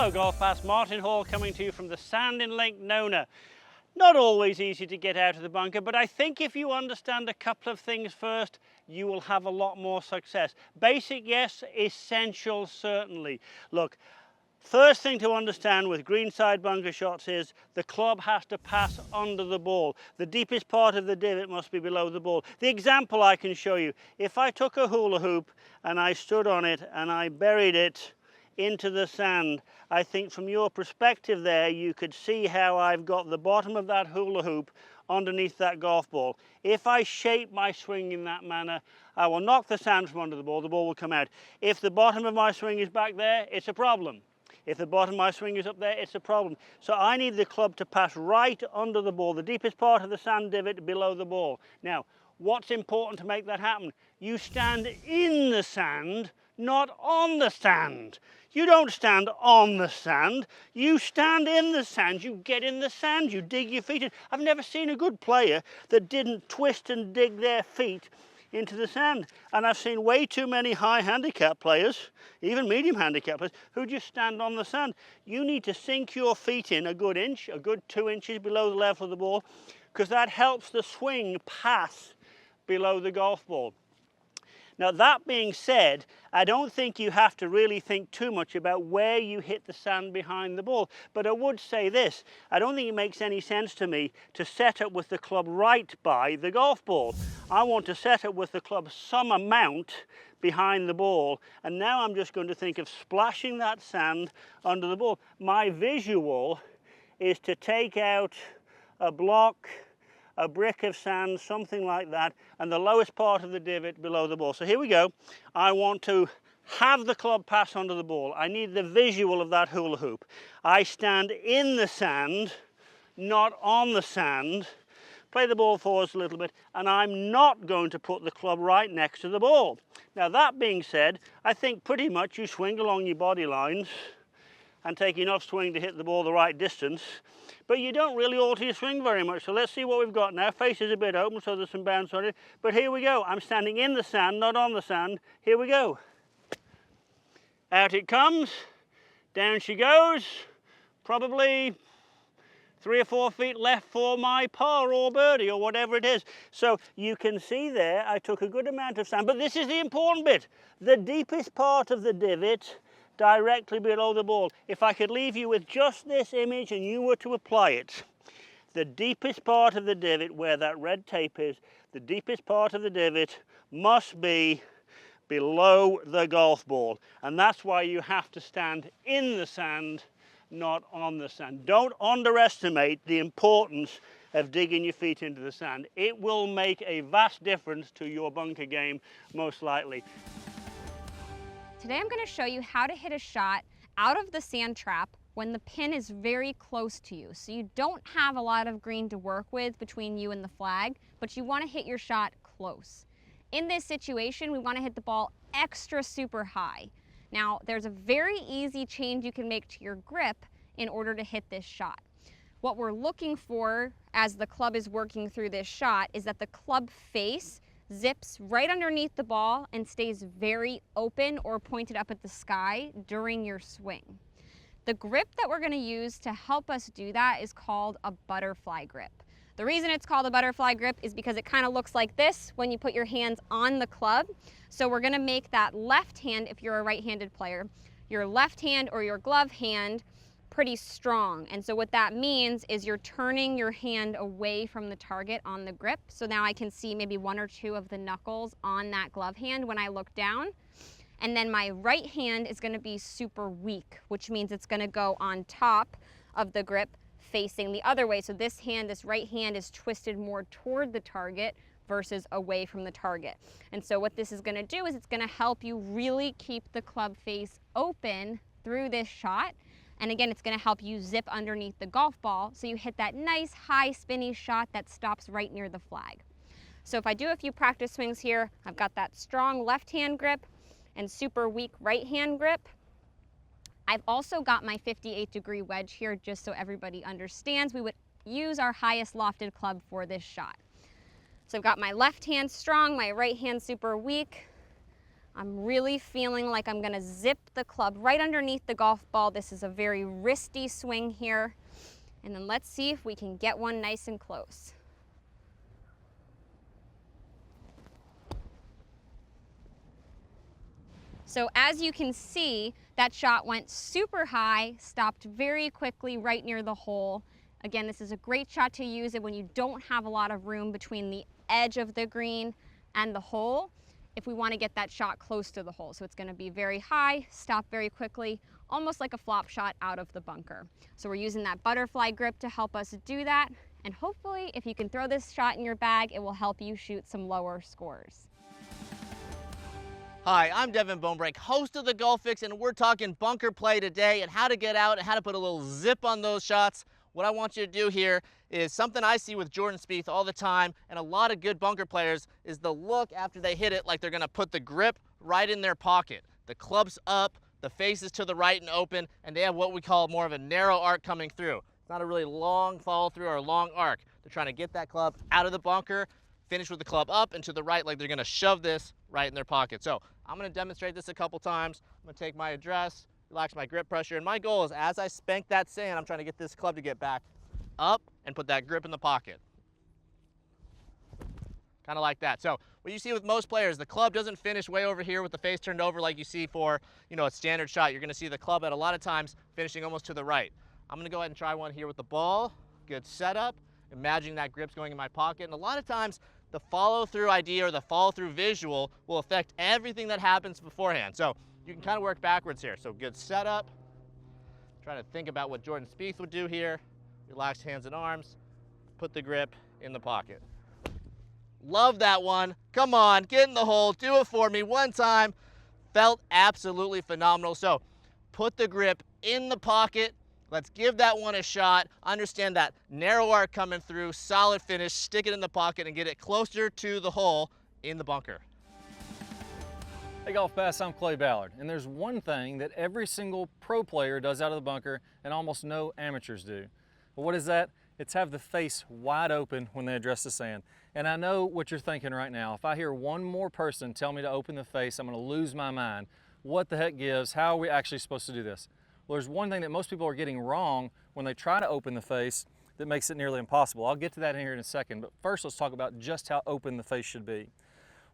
Hello GolfPass, Martin Hall coming to you from the sand in Lake Nona. Not always easy to get out of the bunker, but I think if you understand a couple of things first, you will have a lot more success. Basic, yes. Essential, certainly. Look, first thing to understand with greenside bunker shots is the club has to pass under the ball. The deepest part of the divot must be below the ball. The example I can show you, if I took a hula hoop and I stood on it and I buried it into the sand, I think from your perspective there you could see how I've got the bottom of that hula hoop underneath that golf ball. If I shape my swing in that manner, I will knock the sand from under the ball will come out. If the bottom of my swing is back there, it's a problem. If the bottom of my swing is up there, it's a problem. So I need the club to pass right under the ball, the deepest part of the sand divot below the ball. Now, what's important to make that happen? You stand in the sand, not on the sand. You don't stand on the sand, you stand in the sand, you get in the sand, you dig your feet in. I've never seen a good player that didn't twist and dig their feet into the sand. And I've seen way too many high handicap players, even medium handicap players, who just stand on the sand. You need to sink your feet in a good inch, a good 2 inches below the level of the ball, because that helps the swing pass below the golf ball. Now that being said, I don't think you have to really think too much about where you hit the sand behind the ball. But I would say this, I don't think it makes any sense to me to set up with the club right by the golf ball. I want to set up with the club some amount behind the ball, and now I'm just going to think of splashing that sand under the ball. My visual is to take out a block, a brick of sand, something like that, and the lowest part of the divot below the ball. So here we go. I want to have the club pass under the ball. I need the visual of that hula hoop. I stand in the sand, not on the sand. Play the ball forwards a little bit, and I'm not going to put the club right next to the ball. Now that being said, I think pretty much you swing along your body lines and take enough swing to hit the ball the right distance, but you don't really alter your swing very much. So let's see what we've got now. Face is a bit open, so there's some bounce on it, but here we go. I'm standing in the sand, not on the sand. Here we go. Out it comes, down she goes, probably 3 or 4 feet left for my par or birdie or whatever it is. So you can see there, I took a good amount of sand, but this is the important bit. The deepest part of the divot directly below the ball. If I could leave you with just this image and you were to apply it, the deepest part of the divot where that red tape is, the deepest part of the divot must be below the golf ball. And that's why you have to stand in the sand, not on the sand. Don't underestimate the importance of digging your feet into the sand. It will make a vast difference to your bunker game, most likely. Today I'm going to show you how to hit a shot out of the sand trap when the pin is very close to you. So you don't have a lot of green to work with between you and the flag, but you want to hit your shot close. In this situation, we want to hit the ball extra super high. Now, there's a very easy change you can make to your grip in order to hit this shot. What we're looking for as the club is working through this shot is that the club face zips right underneath the ball and stays very open or pointed up at the sky during your swing. The grip that we're going to use to help us do that is called a butterfly grip. The reason it's called a butterfly grip is because it kind of looks like this when you put your hands on the club. So we're going to make that left hand, if you're a right-handed player, your left hand or your glove hand pretty strong. And so what that means is you're turning your hand away from the target on the grip. So now I can see maybe 1 or 2 of the knuckles on that glove hand when I look down. And then my right hand is going to be super weak, which means it's going to go on top of the grip facing the other way. So this right hand is twisted more toward the target versus away from the target. And so what this is going to do is it's going to help you really keep the club face open through this shot. And again, it's going to help you zip underneath the golf ball so you hit that nice high spinny shot that stops right near the flag. So if I do a few practice swings here, I've got that strong left hand grip and super weak right hand grip. I've also got my 58-degree wedge here just so everybody understands. We would use our highest lofted club for this shot. So I've got my left hand strong, my right hand super weak. I'm really feeling like I'm gonna zip the club right underneath the golf ball. This is a very wristy swing here. And then let's see if we can get one nice and close. So as you can see, that shot went super high, stopped very quickly right near the hole. Again, this is a great shot to use it when you don't have a lot of room between the edge of the green and the hole, if we want to get that shot close to the hole. So it's going to be very high, stop very quickly, almost like a flop shot out of the bunker. So we're using that butterfly grip to help us do that. And hopefully, if you can throw this shot in your bag, it will help you shoot some lower scores. Hi, I'm Devin Bonebrake, host of the Golf Fix, and we're talking bunker play today and how to get out and how to put a little zip on those shots. What I want you to do here is something I see with Jordan Spieth all the time and a lot of good bunker players is the look after they hit it like they're gonna put the grip right in their pocket. The club's up, the face is to the right and open, and they have what we call more of a narrow arc coming through. It's not a really long follow through or a long arc. They're trying to get that club out of the bunker, finish with the club up and to the right like they're gonna shove this right in their pocket. So I'm gonna demonstrate this a couple times. I'm gonna take my address, relax my grip pressure, and my goal is as I spank that sand, I'm trying to get this club to get back up and put that grip in the pocket. Kind of like that. So what you see with most players, the club doesn't finish way over here with the face turned over like you see for, a standard shot. You're gonna see the club at a lot of times finishing almost to the right. I'm gonna go ahead and try one here with the ball. Good setup. Imagining that grip's going in my pocket. And a lot of times the follow-through idea or the follow-through visual will affect everything that happens beforehand. So you can kind of work backwards here. So good setup. Trying to think about what Jordan Spieth would do here. Relax hands and arms. Put the grip in the pocket. Love that one. Come on, get in the hole. Do it for me one time. Felt absolutely phenomenal. So put the grip in the pocket. Let's give that one a shot. Understand that narrow arc coming through, solid finish, stick it in the pocket and get it closer to the hole in the bunker. Hey GolfPass, I'm Clay Ballard, and there's one thing that every single pro player does out of the bunker and almost no amateurs do. But what is that? It's have the face wide open when they address the sand. And I know what you're thinking right now. If I hear one more person tell me to open the face, I'm gonna lose my mind. What the heck gives? How are we actually supposed to do this? Well, there's one thing that most people are getting wrong when they try to open the face that makes it nearly impossible. I'll get to that in here in a second, but first let's talk about just how open the face should be.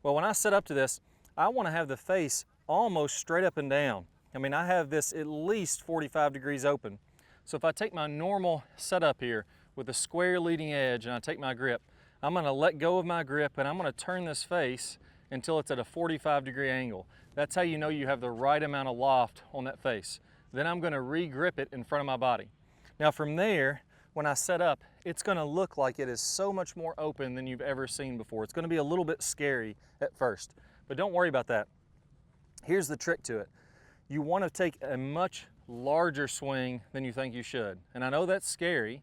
Well, when I set up to this, I want to have the face almost straight up and down. I mean, I have this at least 45 degrees open. So if I take my normal setup here with a square leading edge and I take my grip, I'm going to let go of my grip and I'm going to turn this face until it's at a 45-degree angle. That's how you know you have the right amount of loft on that face. Then I'm going to re-grip it in front of my body. Now from there, when I set up, it's going to look like it is so much more open than you've ever seen before. It's going to be a little bit scary at first, but don't worry about that. Here's the trick to it. You want to take a much larger swing than you think you should. And I know that's scary,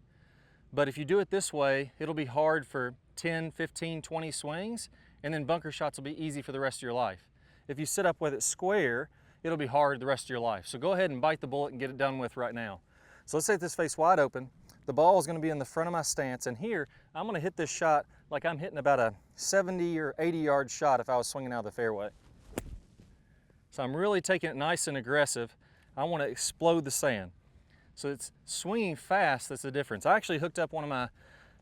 but if you do it this way, it'll be hard for 10, 15, 20 swings, and then bunker shots will be easy for the rest of your life. If you sit up with it square, it'll be hard the rest of your life. So go ahead and bite the bullet and get it done with right now. So let's say this face wide open. The ball is going to be in the front of my stance, and here I'm going to hit this shot like I'm hitting about a 70 or 80 yard shot if I was swinging out of the fairway. So I'm really taking it nice and aggressive. I want to explode the sand. So it's swinging fast that's the difference. I actually hooked up one of my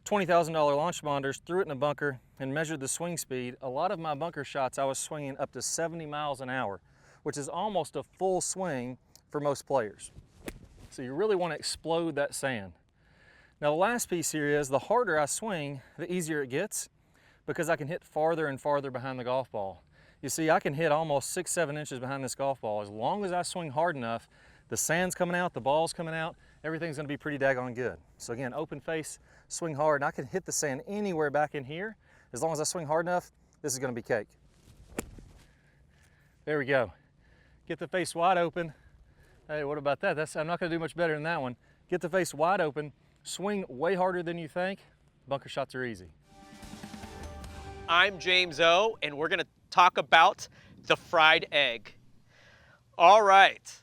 $20,000 launch monitors, threw it in a bunker, and measured the swing speed. A lot of my bunker shots I was swinging up to 70 miles an hour, which is almost a full swing for most players. So you really want to explode that sand. Now the last piece here is the harder I swing, the easier it gets because I can hit farther and farther behind the golf ball. You see, I can hit almost 6, 7 inches behind this golf ball. As long as I swing hard enough, the sand's coming out, the ball's coming out, everything's gonna be pretty daggone good. So again, open face, swing hard, and I can hit the sand anywhere back in here. As long as I swing hard enough, this is gonna be cake. There we go. Get the face wide open. Hey, what about that? I'm not gonna do much better than that one. Get the face wide open, swing way harder than you think. Bunker shots are easy. I'm James O, and we're gonna talk about the fried egg. All right,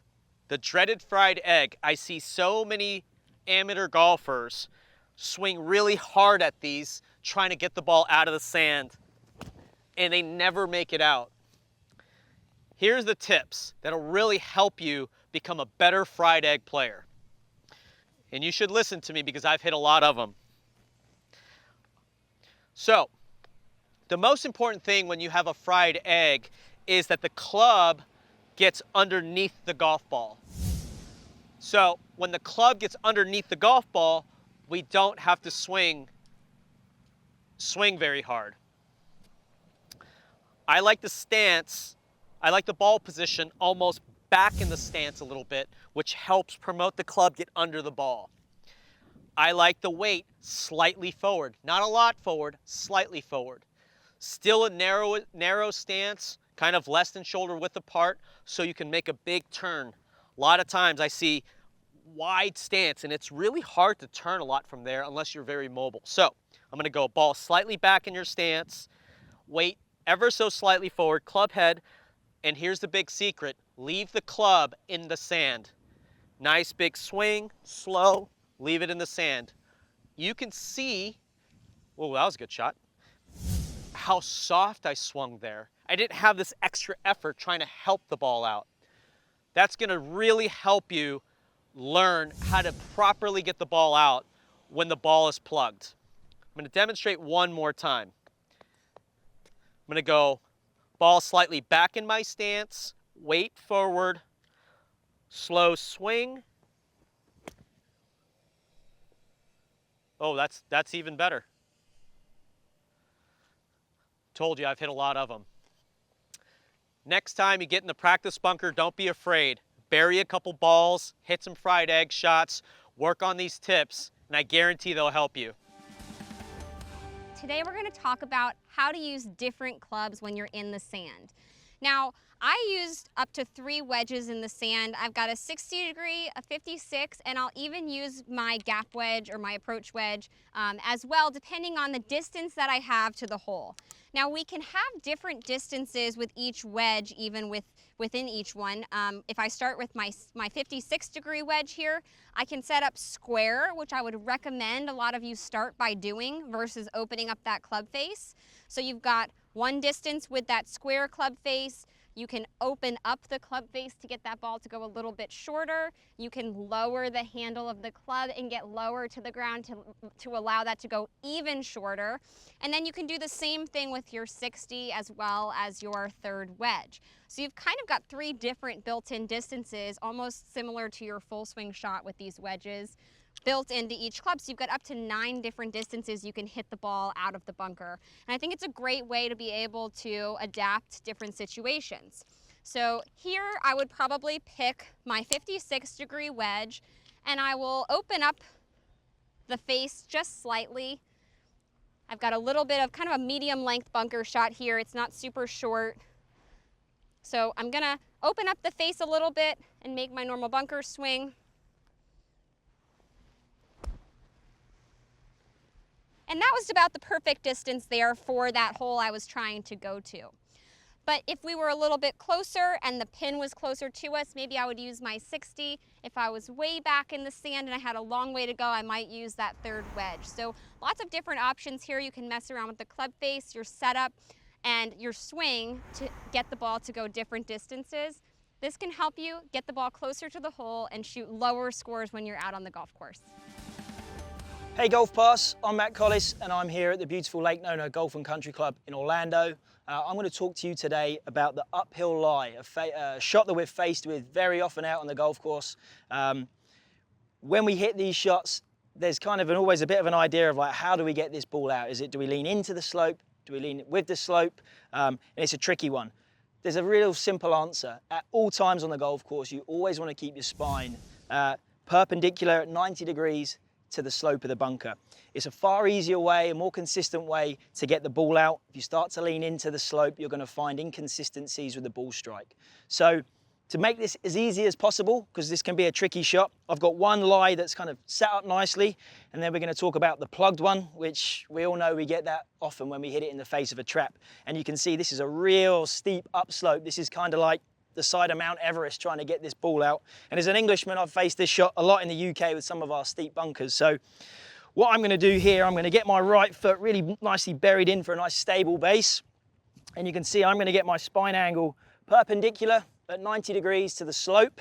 the dreaded fried egg. I see so many amateur golfers swing really hard at these, trying to get the ball out of the sand, and they never make it out. Here's the tips that'll really help you become a better fried egg player. And you should listen to me because I've hit a lot of them. So, the most important thing when you have a fried egg is that the club gets underneath the golf ball. So, when the club gets underneath the golf ball, we don't have to swing very hard. I like the stance, I like the ball position almost back in the stance a little bit, which helps promote the club get under the ball. I like the weight slightly forward, not a lot forward, slightly forward. Still a narrow stance, kind of less than shoulder width apart, so you can make a big turn. A lot of times I see wide stance, and it's really hard to turn a lot from there unless you're very mobile. So I'm going to go ball slightly back in your stance, weight ever so slightly forward, club head, and here's the big secret, leave the club in the sand. Nice big swing, slow, leave it in the sand. You can see, oh, that was a good shot, how soft I swung there. I didn't have this extra effort trying to help the ball out. That's going to really help you learn how to properly get the ball out when the ball is plugged. I'm going to demonstrate one more time. I'm going to go ball slightly back in my stance, weight forward, slow swing. Oh, that's even better. Told you I've hit a lot of them. Next time you get in the practice bunker, don't be afraid. Bury a couple balls, hit some fried egg shots, work on these tips, and I guarantee they'll help you. Today we're going to talk about how to use different clubs when you're in the sand. Now, I used up to 3 wedges in the sand. I've got a 60 degree, a 56, and I'll even use my gap wedge or my approach wedge as well, depending on the distance that I have to the hole. Now, we can have different distances with each wedge, even within each one. If I start with my 56 degree wedge here, I can set up square, which I would recommend a lot of you start by doing versus opening up that club face. So you've got one distance with that square club face. You can open up the club face to get that ball to go a little bit shorter. You can lower the handle of the club and get lower to the ground to allow that to go even shorter. And then you can do the same thing with your 60 as well as your third wedge. So you've kind of got 3 different built-in distances, almost similar to your full swing shot with these wedges, built into each club. So you've got up to 9 different distances you can hit the ball out of the bunker. And I think it's a great way to be able to adapt different situations. So here I would probably pick my 56 degree wedge, and I will open up the face just slightly. I've got a little bit of kind of a medium length bunker shot here. It's not super short. So I'm gonna open up the face a little bit and make my normal bunker swing. And that was about the perfect distance there for that hole I was trying to go to. But if we were a little bit closer and the pin was closer to us, maybe I would use my 60. If I was way back in the sand and I had a long way to go, I might use that third wedge. So lots of different options here. You can mess around with the club face, your setup, and your swing to get the ball to go different distances. This can help you get the ball closer to the hole and shoot lower scores when you're out on the golf course. Hey GolfPass, I'm Matt Collis and I'm here at the beautiful Lake Nona Golf and Country Club in Orlando. I'm going to talk to you today about the uphill lie, a shot that we're faced with very often out on the golf course. When we hit these shots, there's kind of always a bit of an idea of like, how do we get this ball out? Do we lean into the slope? Do we lean with the slope? And it's a tricky one. There's a real simple answer. At all times on the golf course, you always want to keep your spine perpendicular at 90 degrees to the slope of the bunker. It's a far easier way, a more consistent way to get the ball out. If you start to lean into the slope, you're going to find inconsistencies with the ball strike. So to make this as easy as possible, because this can be a tricky shot, I've got one lie that's kind of set up nicely, and then we're going to talk about the plugged one, which we all know we get that often when we hit it in the face of a trap. And you can see this is a real steep upslope. This is kind of like the side of Mount Everest trying to get this ball out. And as an Englishman, I've faced this shot a lot in the UK with some of our steep bunkers. So what I'm going to do here, I'm going to get my right foot really nicely buried in for a nice stable base. And you can see I'm going to get my spine angle perpendicular at 90 degrees to the slope,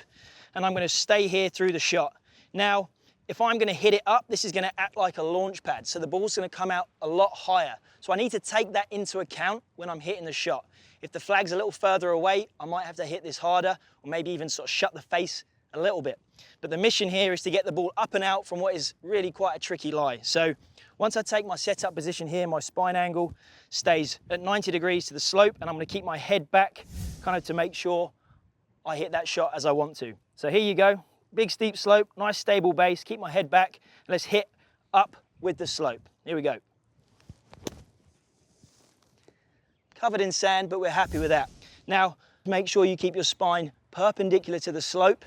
and I'm going to stay here through the shot. Now, if I'm going to hit it up, this is going to act like a launch pad, so the ball's going to come out a lot higher. So I need to take that into account when I'm hitting the shot. If the flag's a little further away, I might have to hit this harder, or maybe even sort of shut the face a little bit. But the mission here is to get the ball up and out from what is really quite a tricky lie. So once I take my setup position here, my spine angle stays at 90 degrees to the slope, and I'm going to keep my head back kind of to make sure I hit that shot as I want to. So here you go, big steep slope, nice stable base, keep my head back, and let's hit up with the slope. Here we go. Covered in sand, but we're happy with that. Now, make sure you keep your spine perpendicular to the slope.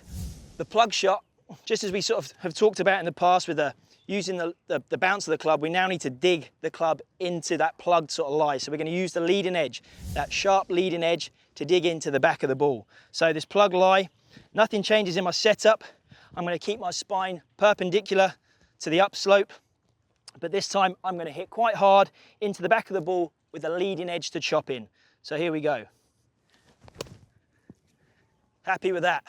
The plug shot, just as we sort of have talked about in the past with using the bounce of the club, we now need to dig the club into that plugged sort of lie. So we're going to use the leading edge, that sharp leading edge, to dig into the back of the ball. So this plug lie, nothing changes in my setup. I'm going to keep my spine perpendicular to the upslope, but this time I'm going to hit quite hard into the back of the ball with a leading edge to chop in. So here we go. Happy with that.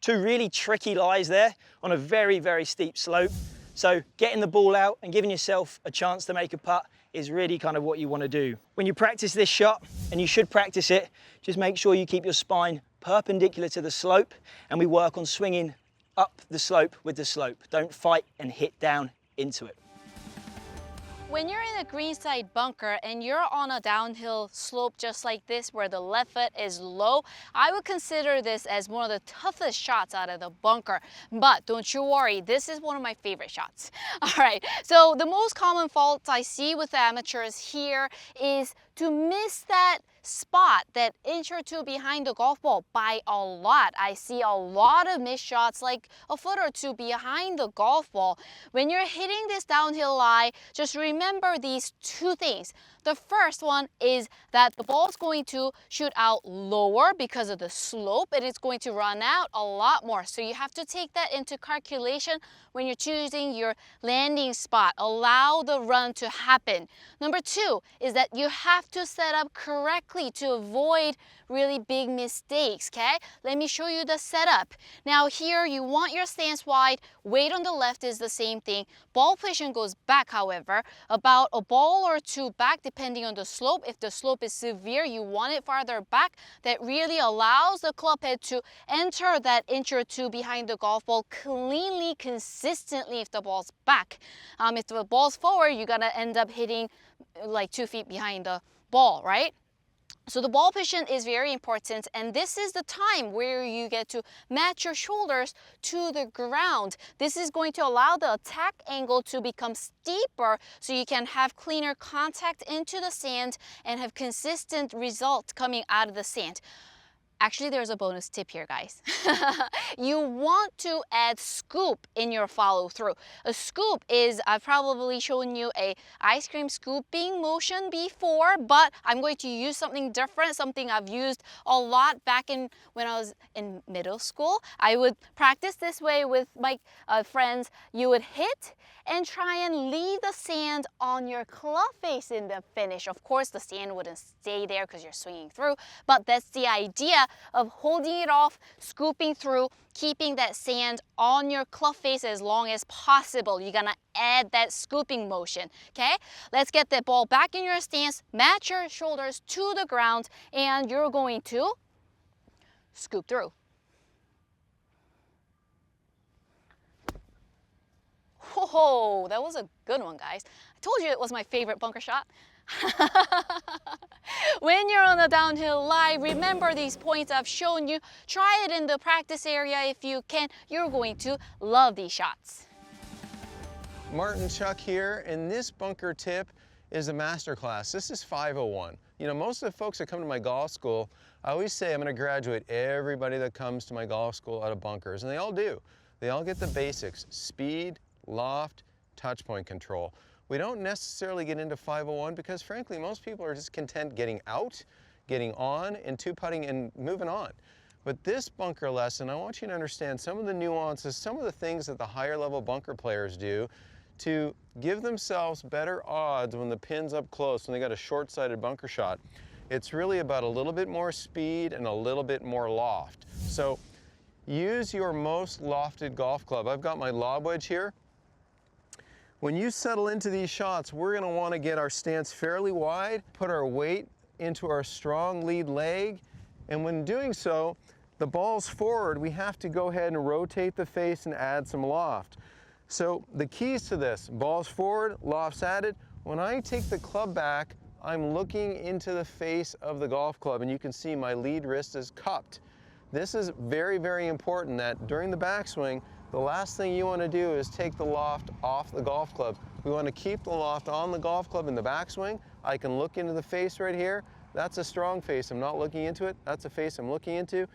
Two really tricky lies there on a very, very steep slope. So getting the ball out and giving yourself a chance to make a putt is really kind of what you want to do. When you practice this shot, and you should practice it, just make sure you keep your spine perpendicular to the slope, and we work on swinging up the slope with the slope. Don't fight and hit down into it. When you're in a greenside bunker and you're on a downhill slope just like this where the left foot is low, I would consider this as one of the toughest shots out of the bunker. But don't you worry, this is one of my favorite shots. All right, so the most common faults I see with amateurs here is to miss that spot, that inch or two behind the golf ball by a lot. I see a lot of missed shots, like a foot or two behind the golf ball. When you're hitting this downhill lie, just remember these two things. The first one is that the ball is going to shoot out lower because of the slope, and it's going to run out a lot more. So you have to take that into calculation when you're choosing your landing spot. Allow the run to happen. Number two is that you have to set up correctly to avoid really big mistakes, okay? Let me show you the setup. Now here you want your stance wide, weight on the left is the same thing. Ball position goes back, however, about a ball or two back depending on the slope. If the slope is severe, you want it farther back. That really allows the club head to enter that inch or two behind the golf ball cleanly, consistently if the ball's back. If the ball's forward, you're gonna end up hitting like 2 feet behind the ball, right? So the ball position is very important, and this is the time where you get to match your shoulders to the ground. This is going to allow the attack angle to become steeper so you can have cleaner contact into the sand and have consistent results coming out of the sand. Actually, there's a bonus tip here, guys. You want to add scoop in your follow through. A scoop is, I've probably shown you a ice cream scooping motion before, but I'm going to use something different, something I've used a lot back when I was in middle school. I would practice this way with my friends. You would hit and try and leave the sand on your club face in the finish. Of course, the sand wouldn't stay there because you're swinging through, but that's the idea of holding it off, scooping through, keeping that sand on your club face as long as possible. You're gonna add that scooping motion, okay? Let's get the ball back in your stance, match your shoulders to the ground, and you're going to scoop through. Whoa, that was a good one, guys. I told you it was my favorite bunker shot. When you're on a downhill lie, remember these points I've shown you. Try it in the practice area if you can. You're going to love these shots. Martin Chuck here, and this bunker tip is a Masterclass. This is 501. You know, most of the folks that come to my golf school, I always say I'm going to graduate everybody that comes to my golf school out of bunkers, and they all do. They all get the basics: speed, loft, touch point control. We don't necessarily get into 501 because frankly most people are just content getting out, getting on, and two-putting and moving on. But this bunker lesson, I want you to understand some of the nuances, some of the things that the higher level bunker players do to give themselves better odds when the pin's up close, when they got a short-sighted bunker shot. It's really about a little bit more speed and a little bit more loft. So use your most lofted golf club. I've got my lob wedge here. When you settle into these shots, we're going to want to get our stance fairly wide, put our weight into our strong lead leg, and when doing so, the ball's forward, we have to go ahead and rotate the face and add some loft. So the keys to this, ball's forward, loft's added. When I take the club back, I'm looking into the face of the golf club, and you can see my lead wrist is cupped. This is very, very important that during the backswing, the last thing you want to do is take the loft off the golf club. We want to keep the loft on the golf club in the backswing. I can look into the face right here. That's a strong face. I'm not looking into it. That's a face I'm looking into.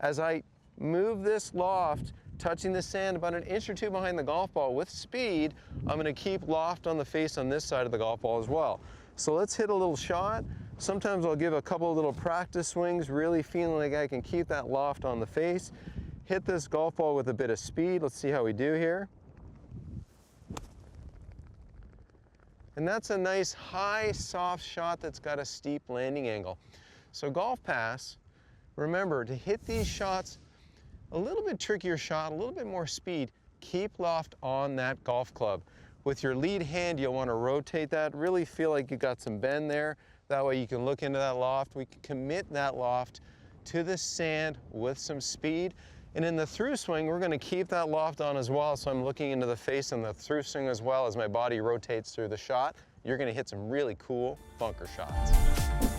As I move this loft, touching the sand about an inch or two behind the golf ball with speed, I'm going to keep loft on the face on this side of the golf ball as well. So let's hit a little shot. Sometimes I'll give a couple of little practice swings, really feeling like I can keep that loft on the face. Hit this golf ball with a bit of speed. Let's see how we do here. And that's a nice high, soft shot that's got a steep landing angle. So GolfPass, remember to hit these shots, a little bit trickier shot, a little bit more speed, keep loft on that golf club. With your lead hand, you'll want to rotate that, really feel like you got some bend there. That way you can look into that loft. We can commit that loft to the sand with some speed. And in the through swing, we're going to keep that loft on as well, so I'm looking into the face in the through swing as well as my body rotates through the shot. You're going to hit some really cool bunker shots.